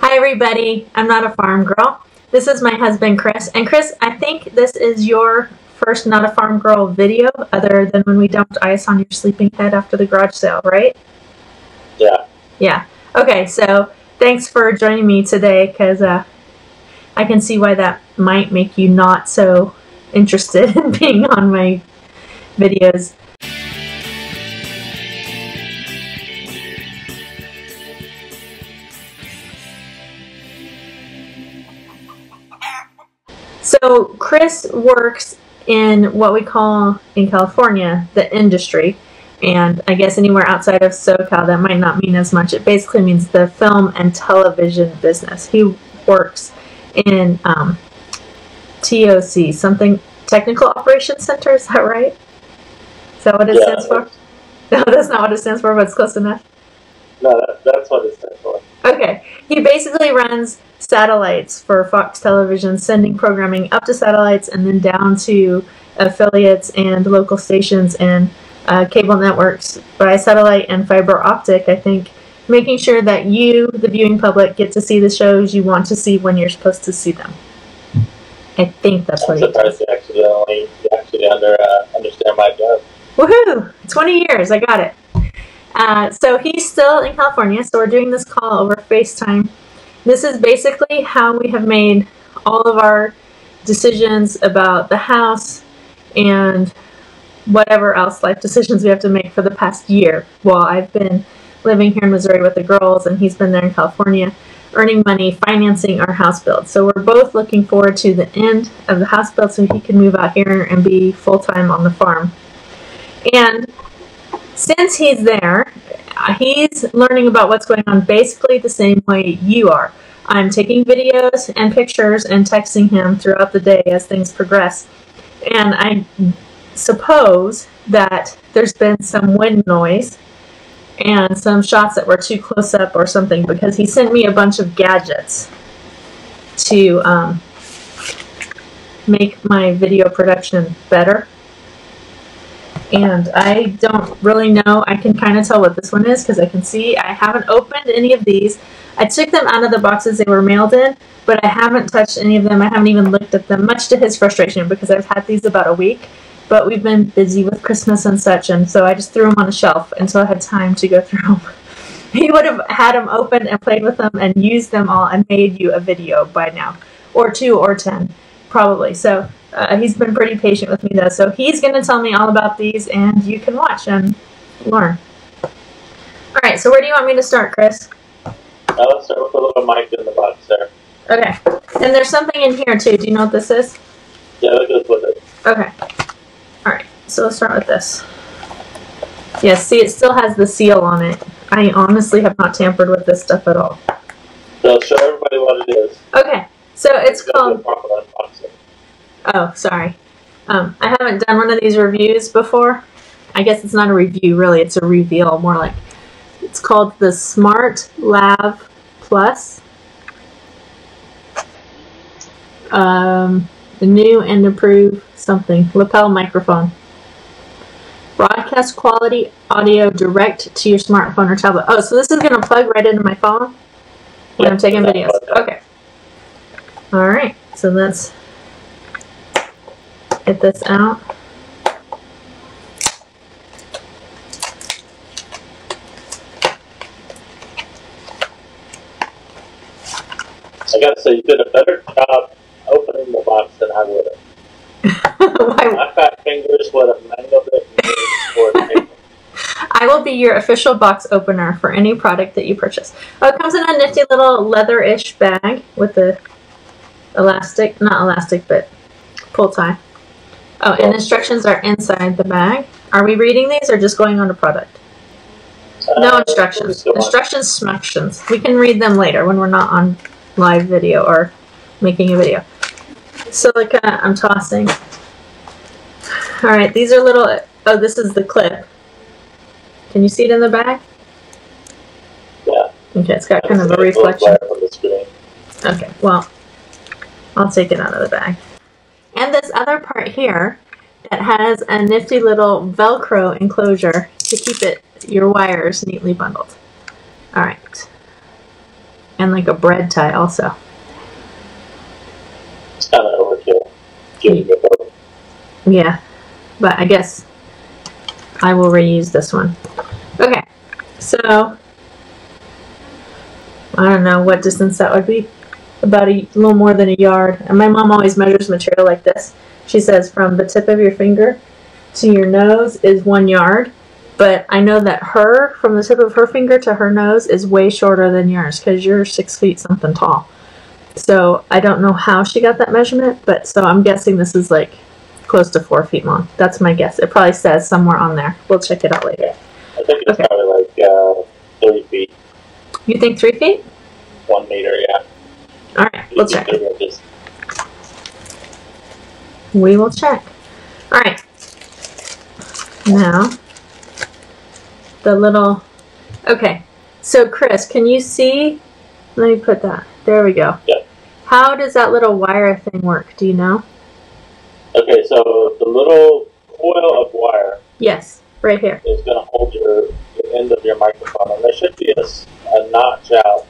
Hi everybody, I'm not a farm girl. This is my husband Chris. And Chris, I think this is your first Not a Farm Girl video other than when we dumped ice on your sleeping head after the garage sale, right? Yeah. Yeah. Okay, so thanks for joining me today because I can see why that might make you not so interested in being on my videos. So Chris works in what we call in California the industry, and I guess anywhere outside of SoCal that might not mean as much. It basically means the film and television business. He works in TOC, something Technical Operations Center, is that right? Is that what it stands for? No, that's not what it stands for, but it's close enough. No, that's what it stands for. Okay. He basically runs satellites for Fox Television, sending programming up to satellites and then down to affiliates and local stations and cable networks by satellite and fiber optic, I think, making sure that you, the viewing public, get to see the shows you want to see when you're supposed to see them. I think that's what he does. I'm surprised you actually understand my job. Woohoo! 20 years, I got it. So he's still in California, so we're doing this call over FaceTime. This is basically how we have made all of our decisions about the house and whatever else life decisions we have to make for the past year. While I've been living here in Missouri with the girls and he's been there in California, earning money, financing our house build. So we're both looking forward to the end of the house build so he can move out here and be full-time on the farm. And since he's there, he's learning about what's going on basically the same way you are. I'm taking videos and pictures and texting him throughout the day as things progress. And I suppose that there's been some wind noise and some shots that were too close up or something, because he sent me a bunch of gadgets to make my video production better. And I don't really know. I can kind of tell what this one is because I can see I haven't opened any of these. I took them out of the boxes they were mailed in, but I haven't touched any of them. I haven't even looked at them, much to his frustration because I've had these about a week, but we've been busy with Christmas and such, and so I just threw them on a shelf until I had time to go through them. He would have had them opened and played with them and used them all and made you a video by now, or 2 or 10, probably. So he's been pretty patient with me though, so he's going to tell me all about these and you can watch and learn. Alright, so where do you want me to start, Chris? Let's start with a little mic in the box there. Okay, and there's something in here too. Do you know what this is? Yeah, that goes with it. Okay. Alright, so let's start with this. Yes, see, it still has the seal on it. I honestly have not tampered with this stuff at all. So show everybody what it is. Okay, so it's called... Oh, sorry. I haven't done one of these reviews before. I guess it's not a review, really. It's a reveal, more like. It's called the Smart Lav Plus. The new and improved something. Lapel microphone. Broadcast quality audio direct to your smartphone or tablet. Oh, so this is going to plug right into my phone when I'm taking videos. Okay. Alright, so let's get this out. I gotta say, you did a better job opening the box than I would have. My fat fingers would have mangled it. I will be your official box opener for any product that you purchase. Oh, it comes in a nifty little leather-ish bag with the elastic, not elastic, but pull tie. Oh, and instructions are inside the bag. Are we reading these or just going on to product? No instructions. Instructions. We can read them later when we're not on live video or making a video. Silica, I'm tossing. Alright, these are little... Oh, this is the clip. Can you see it in the bag? Yeah. Okay, it's got kind of a reflection. Okay, well, I'll take it out of the bag. And this other part here that has a nifty little Velcro enclosure to keep your wires neatly bundled. Alright. and like a bread tie also. It's kind of overkill. Giving it both. Yeah, but I guess I will reuse this one. Okay, so I don't know what distance that would be. About a little more than a yard. And my mom always measures material like this. She says from the tip of your finger to your nose is 1 yard. But I know that from the tip of her finger to her nose is way shorter than yours because you're 6 feet something tall. So I don't know how she got that measurement, but so I'm guessing this is like close to 4 feet long. That's my guess. It probably says somewhere on there. We'll check it out later. I think it's probably like 3 feet. You think 3 feet? 1 meter, yeah. Alright, we'll check. We will check. Alright. Now, the little... Okay. So, Chris, can you see... Let me put that. There we go. Yeah. How does that little wire thing work? Do you know? Okay, so the little coil of wire... Yes, right here. ...is going to hold the end of your microphone. And there should be a notch out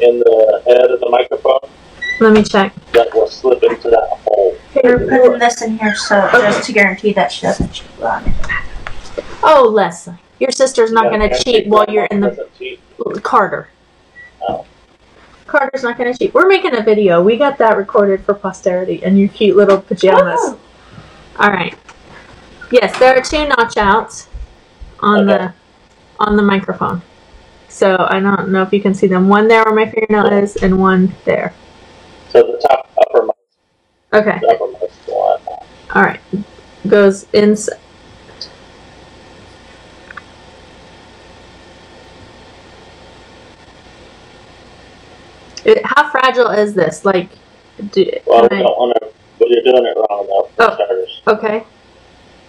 in the head of the microphone. Let me check. That will slip into that hole. We're putting this in here so just to guarantee that she doesn't cheat on it. Oh, Leslie, your sister's not going to cheat while you're in the... Carter. Oh. Carter's not going to cheat. We're making a video. We got that recorded for posterity and your cute little pajamas. Oh. All right. Yes, there are 2 notch outs on the microphone. So I don't know if you can see them. One there where my fingernail is, and one there. So the uppermost. Okay. The uppermost one. All right. Goes inside. How fragile is this? Like, well, we don't want to. But you're doing it wrong though. For starters. Okay.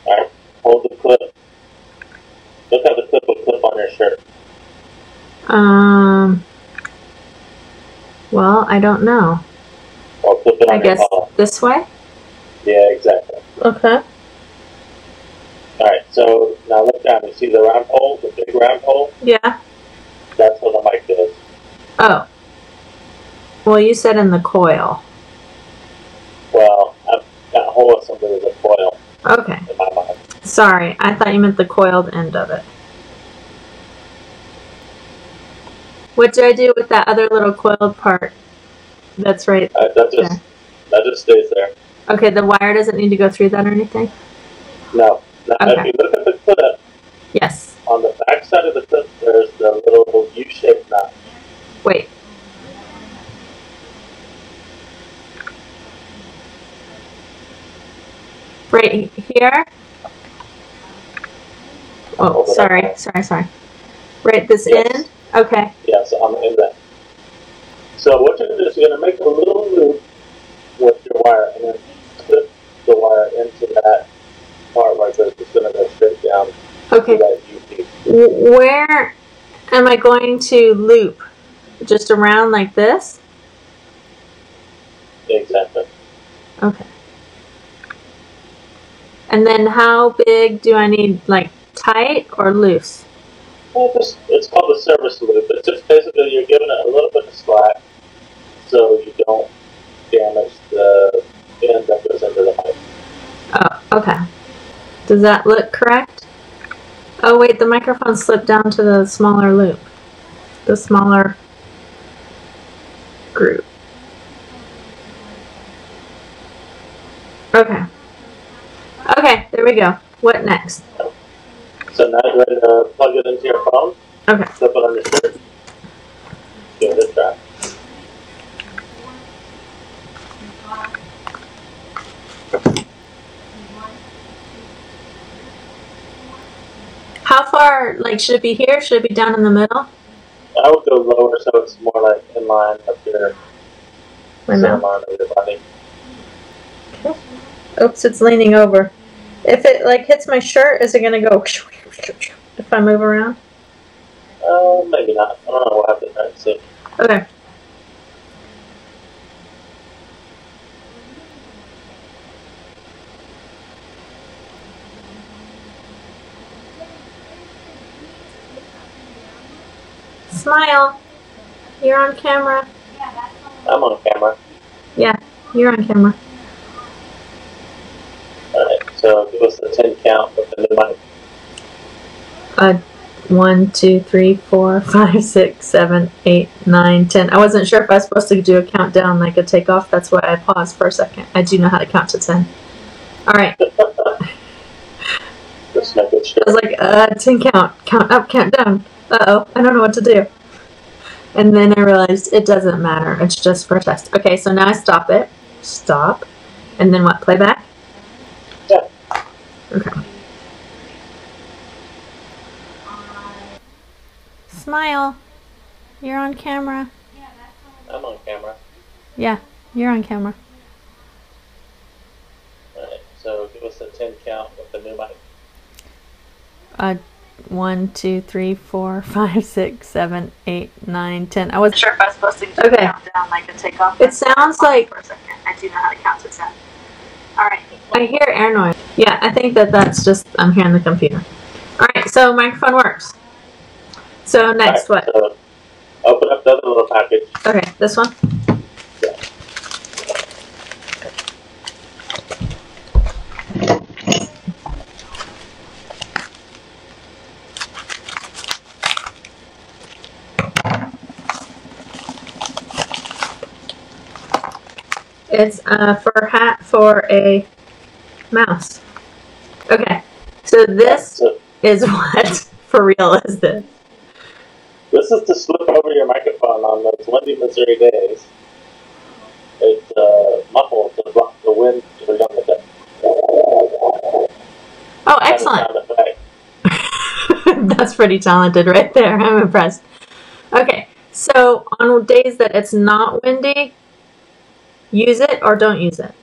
All right. Hold the clip. Look how the clip will clip on your shirt. Well, I don't know. Or clip it on your collar. This way? Yeah, exactly. Okay. Alright, so now look down. You see the round hole? The big round hole? Yeah. That's where the mic is. Oh. Well, you said in the coil. Well, that hole assembly is a coil. Okay. In my mind. Sorry, I thought you meant the coiled end of it. What do I do with that other little coiled part? That's right. That just stays there. Okay, the wire doesn't need to go through that or anything? No. Now, Okay. if you look at the clip, Yes. on the back side of the clip, there's the little U-shaped notch. Wait. Right here? Oh, sorry. Right this end? Okay. Yeah, so I'm in that. So what you're going to do is you're going to make a little loop with your wire and then clip the wire into that part right there. It's going to go straight down Okay. to that U-piece. Where am I going to loop? Just around like this? Exactly. Okay. And then how big do I need, like tight or loose? Well, it's called a service loop. It's just basically you're giving it a little bit of slack so you don't damage the end that goes into the mic. Oh, okay. Does that look correct? Oh wait, the microphone slipped down to the smaller loop. The smaller groove. Okay. Okay, there we go. What next? So now you're ready to plug it into your phone. Okay. Flip it on your shirt. Give it a try. How far, like, should it be here? Should it be down in the middle? I would go lower so it's more like in line up your center line of your body. Okay. Oops, it's leaning over. If it, like, hits my shirt, is it going to go if I move around? Maybe not. I don't know. We'll have to try and see. Okay. Smile. you're on camera. I'm on camera. Yeah, you're on camera. Alright, so give us a 10 count with the new mic. 1, 2, 3, 4, 5, 6, 7, 8, 9, 10. I wasn't sure if I was supposed to do a countdown like a takeoff. That's why I paused for a second. I do know how to count to 10. Alright. Just making sure. I was like, 10 count. Count up, count down. Uh-oh, I don't know what to do. And then I realized it doesn't matter. It's just for a test. Okay, so now I stop it. Stop. And then what? Playback? Yeah. Okay. Smile. You're on camera. I'm on camera. Yeah, you're on camera. Alright, so give us a 10 count with the new mic. 1, 2, 3, 4, 5, 6, 7, 8, 9, 10. I wasn't sure if I was supposed to do a countdown like a takeoff. It sounds like for a second. I do know how to count to 10. Alright. I hear air noise. Yeah, I think that's just I'm hearing the computer. Alright, so microphone works. So next what? So open up the other little package. Okay, this one? Yeah. It's for a hat for a mouse. Okay, so this is what for real is this? This is to slip over your microphone on those windy Missouri days. It's muffled to block the wind to the other day. Oh, excellent. That's pretty talented right there. I'm impressed. Okay, so on days that it's not windy, use it or don't use it?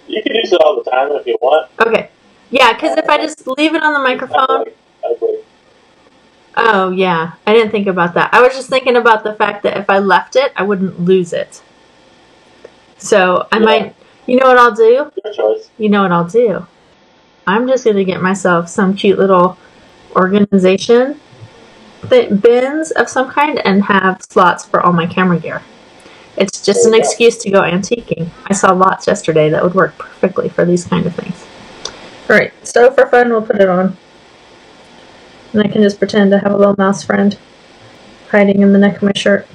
You can use it all the time if you want. Okay. Yeah, because if I just leave it on the microphone... Ugly. Oh, yeah. I didn't think about that. I was just thinking about the fact that if I left it, I wouldn't lose it. So I might... You know what I'll do? Your choice. You know what I'll do? I'm just going to get myself some cute little organization bins of some kind and have slots for all my camera gear. It's just an excuse to go antiquing. I saw lots yesterday that would work perfectly for these kind of things. Alright, so for fun, we'll put it on. And I can just pretend to have a little mouse friend hiding in the neck of my shirt.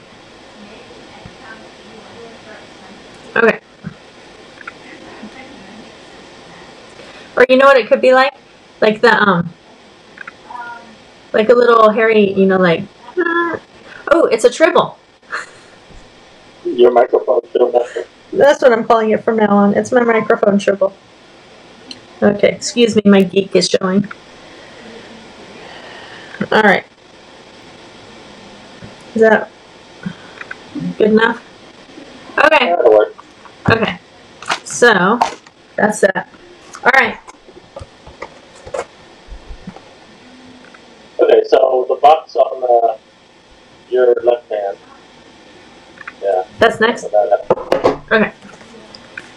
Okay. Or you know what it could be like? Like the, like a little hairy, you know, like, oh, it's a tribble. Your microphone tribble. That's what I'm calling it from now on. It's my microphone tribble. Okay, excuse me, my geek is showing. Alright. Is that good enough? Okay. That'll work. Okay. So, that's that. Alright. Okay, so the box on your left hand. Yeah. That's next? Okay.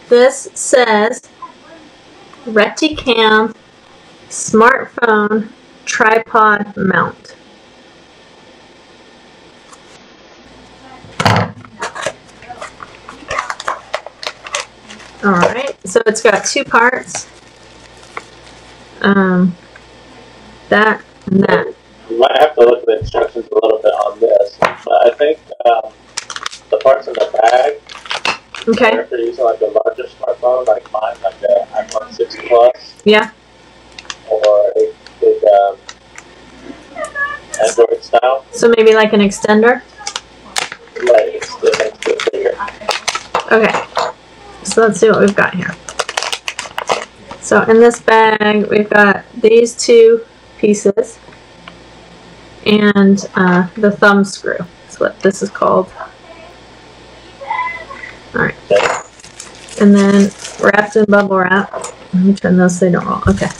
This says Reticam smartphone tripod mount. Alright, so it's got two parts. That and that. You might have to look at the instructions a little bit on this. But I think the parts in the bag, okay. if you're using like a larger smartphone like mine, like the iPhone 6 Plus, yeah, or a big Android style. So maybe like an extender? Right, it makes it bigger. Okay, so let's see what we've got here. So in this bag, we've got these two pieces and the thumb screw. That's what this is called. Alright. And then wrapped in bubble wrap. Let me turn those so they don't roll. Okay.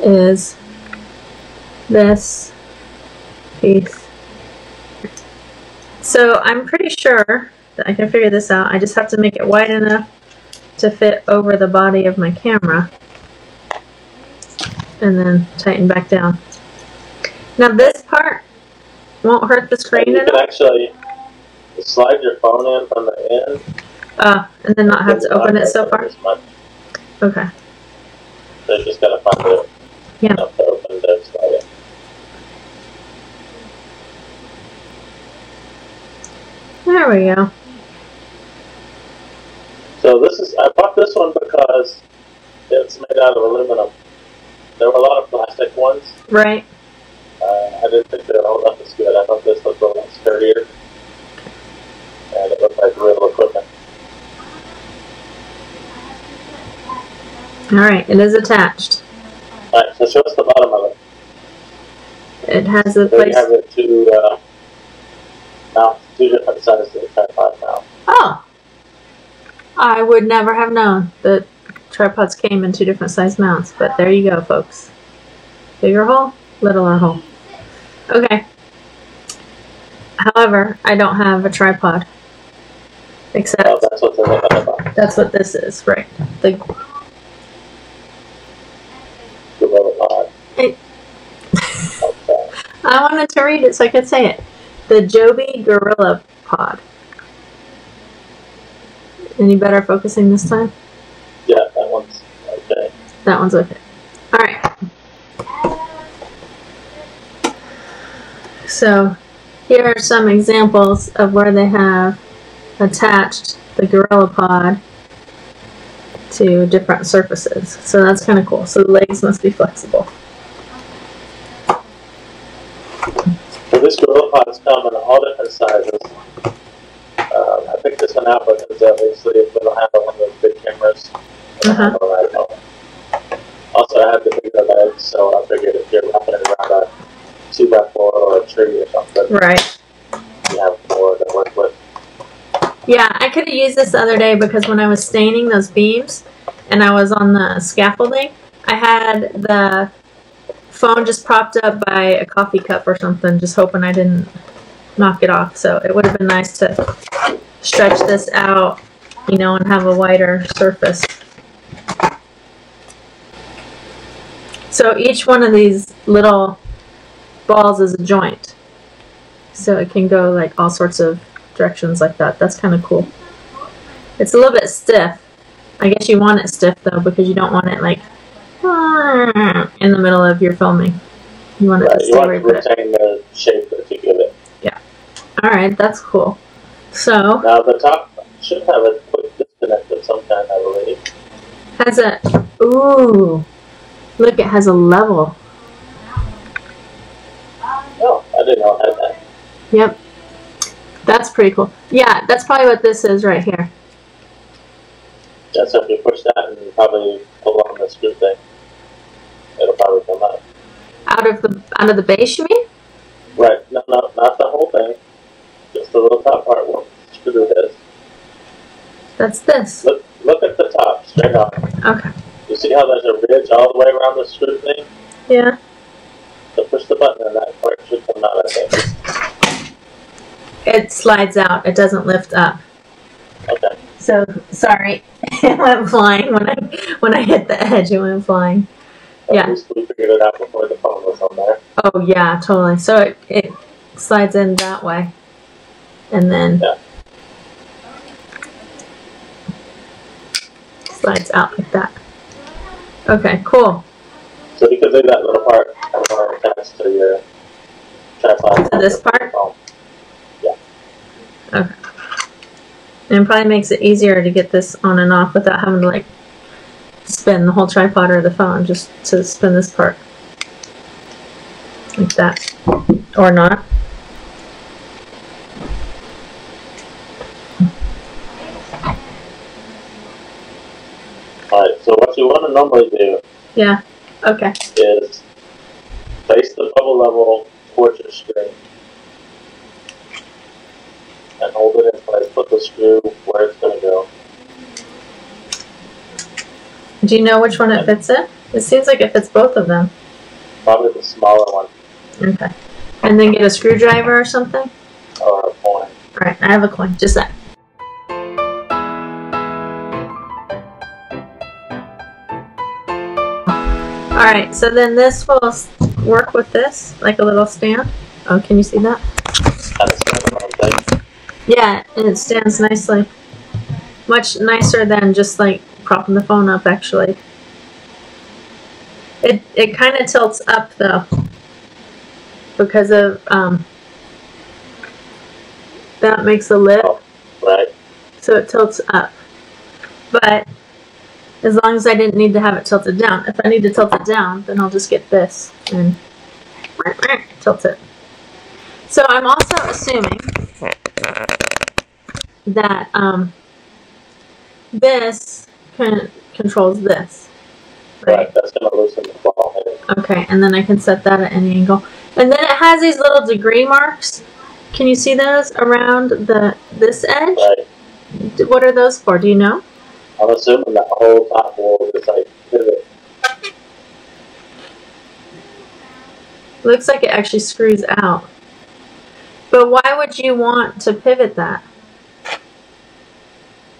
Is this piece. So I'm pretty sure that I can figure this out. I just have to make it wide enough to fit over the body of my camera. and then tighten back down. Now this part won't hurt the screen You at can all? actually slide your phone in from the end. And then not have to open it so far? Okay. So you just gotta find it. Yeah. Enough to open the slide it. There we go. So I bought this one because it's made out of aluminum. There were a lot of plastic ones. Right. I didn't think they would hold up as good. I thought this looked a little sturdier. And it looked like real equipment. Alright, it is attached. Alright, so show us the bottom of it. It has a There place. you have it two mounts, two different sizes of the tripod mount. Oh! I would never have known that tripods came in 2 different size mounts, but there you go, folks. Bigger hole, littler hole. Okay. However, I don't have a tripod. Except That's what's in the tripod. that's what this is, right? The Gorilla Pod. It, Okay. I wanted to read it so I could say it. The Joby Gorilla Pod. Any better focusing this time? Yeah, that one's okay. That one's okay. Alright. So, here are some examples of where they have attached the Gorilla Pod to different surfaces. So that's kind of cool. So the legs must be flexible. So this Gorilla Pods come in all different sizes. I picked this one out because obviously we don't have one of those big cameras. Also, I have the bigger legs, so I figured if you're wrapping it around a 2x4 or a tree or something, Right. you have more to work with. Yeah, I could have used this the other day because when I was staining those beams and I was on the scaffolding, I had the phone just propped up by a coffee cup or something, just hoping I didn't knock it off. So it would have been nice to stretch this out, you know, and have a wider surface. So each one of these little balls is a joint. So it can go like all sorts of directions like that. That's kind of cool. It's a little bit stiff. I guess you want it stiff though because you don't want it like in the middle of your filming. You want it to stay where you put it. Retain the shape that you give it. Yeah. Alright, that's cool. So Now the top should have a quick disconnect of some kind, I believe. has a ooh. Look, it has a level. Oh, I didn't know it had that. Yep. That's pretty cool. Yeah, that's probably what this is right here. Yeah, so if you push that and you probably pull on the screw thing, it'll probably come out. Out of the base, you mean? Right. No, not the whole thing. Just the little top part where the screw is. That's this. Look at the top, straight on. Okay. You see how there's a ridge all the way around the screw thing? Yeah. So push the button and that part should come out, I think. It slides out. It doesn't lift up. Okay. So sorry, it went flying when I hit the edge. It went flying. At Yeah. least we figured it out before the phone was on there. Oh yeah, totally. So it slides in that way, and then Yeah. slides out like that. Okay, cool. So you can leave that little part or attached to your tripod. To this part? Oh. Yeah. Okay. And it probably makes it easier to get this on and off without having to like spin the whole tripod or the phone, just to spin this part. Like that. Or not. Alright, so what you want to normally do Yeah. Okay. is place the bubble level towards your screen and hold it in place. Put the screw where it's going to go. Do you know which one it fits in? It seems like it fits both of them. Probably the smaller one Okay. And then get a screwdriver or something? or a coin. Alright, I have a coin. Just that. Alright, so then this will work with this, like a little stand. Oh, can you see that? Yeah, and it stands nicely. Much nicer than just like propping the phone up, actually. It kind of tilts up though, because of that makes a lip. Oh, right. So it tilts up. But as long as I didn't need to have it tilted down. If I need to tilt it down, then I'll just get this and tilt it. So I'm also assuming that this controls this. Right, that's going to loosen the ball head. Okay, and then I can set that at any angle. And then it has these little degree marks. Can you see those around this edge? Right. What are those for? Do you know? I'm assuming that whole top will just like pivot. Looks like it actually screws out. But why would you want to pivot that?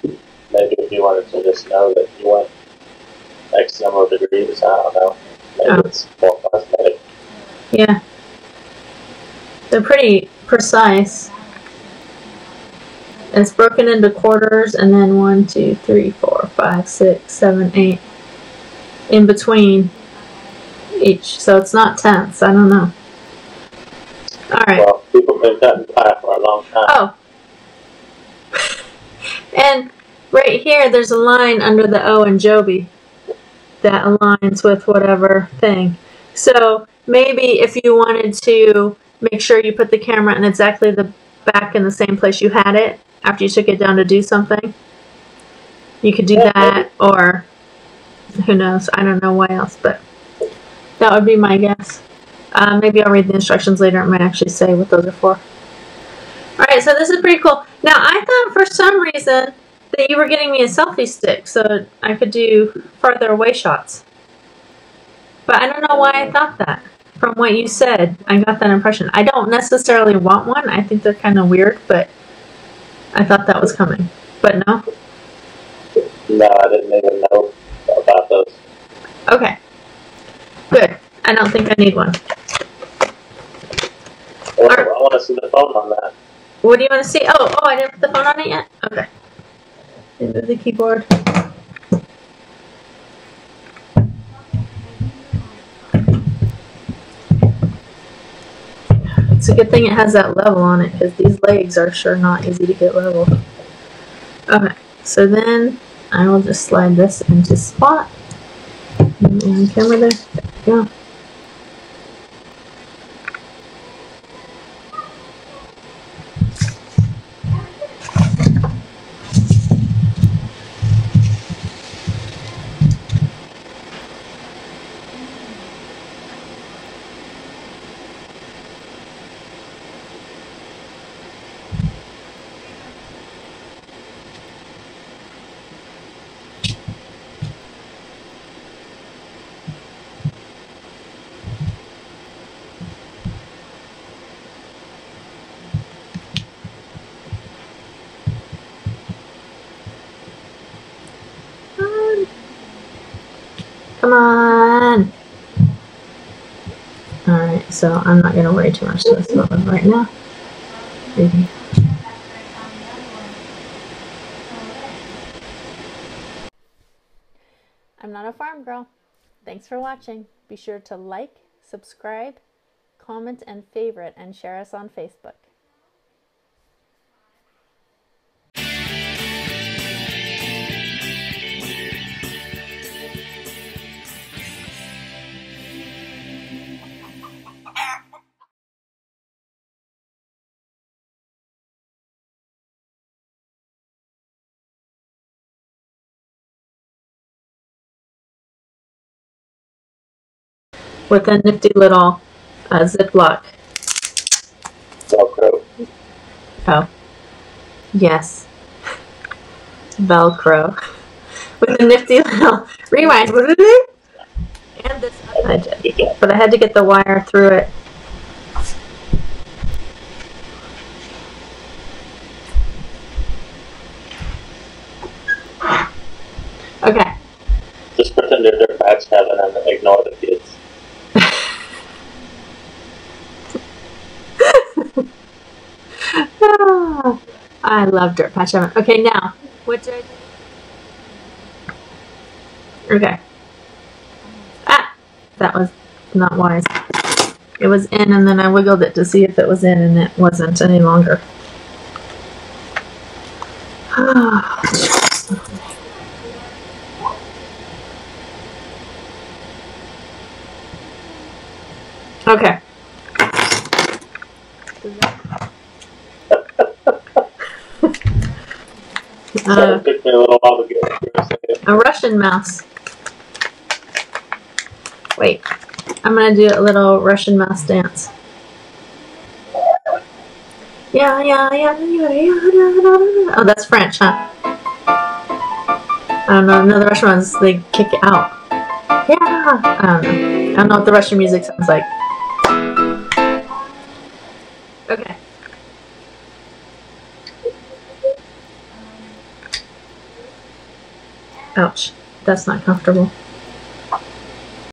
Maybe if you wanted to just know that you went X number of degrees, I don't know. Maybe it's more cosmetic. Yeah. They're pretty precise. It's broken into quarters and then 1, 2, 3, 4, 5, 6, 7, 8 in between each. So it's not tenths. I don't know. Alright. Well, people have been cutting pie for a long time. Oh. And right here there's a line under the O in Joby that aligns with whatever thing. So maybe if you wanted to make sure you put the camera in exactly the back in the same place you had it after you took it down to do something, you could do that, or who knows, I don't know why else, but that would be my guess. Maybe I'll read the instructions later. It might actually say what those are for. Alright, so this is pretty cool. Now, I thought for some reason that you were getting me a selfie stick so I could do farther away shots. But I don't know why I thought that. From what you said, I got that impression. I don't necessarily want one. I think they're kind of weird, but I thought that was coming. But no? No, I didn't even know about those. Okay. Good. I don't think I need one. Well, I want to see the phone on that. What do you want to see? Oh, I didn't put the phone on it yet? Okay. Move the keyboard. It's a good thing it has that level on it, because these legs are sure not easy to get level. Okay, so then I will just slide this into spot. And camera there. There we go. Come on! Alright, so I'm not going to worry too much to this moment right now. Maybe. I'm not a farm girl. Thanks for watching. Be sure to like, subscribe, comment, and favorite, and share us on Facebook. With a nifty little Ziploc. Velcro. Oh. Yes. Velcro. With a nifty little rewind. And this I did. But I had to get the wire through it. Okay. Just pretend they're patch having an ignore the kids. Ah, I love Dirt Patch. Okay, now, what did I do? Okay. Ah! That was not wise. It was in, and then I wiggled it to see if it was in, and it wasn't any longer. Okay. It took me a little while to get it for a second. A Russian mouse. Wait. I'm gonna do a little Russian mouse dance. Yeah, yeah, yeah, yeah, yeah. Oh, that's French, huh? I don't know. No, the Russian ones, they kick it out. Yeah. I don't know. I don't know what the Russian music sounds like. Okay. Ouch. That's not comfortable.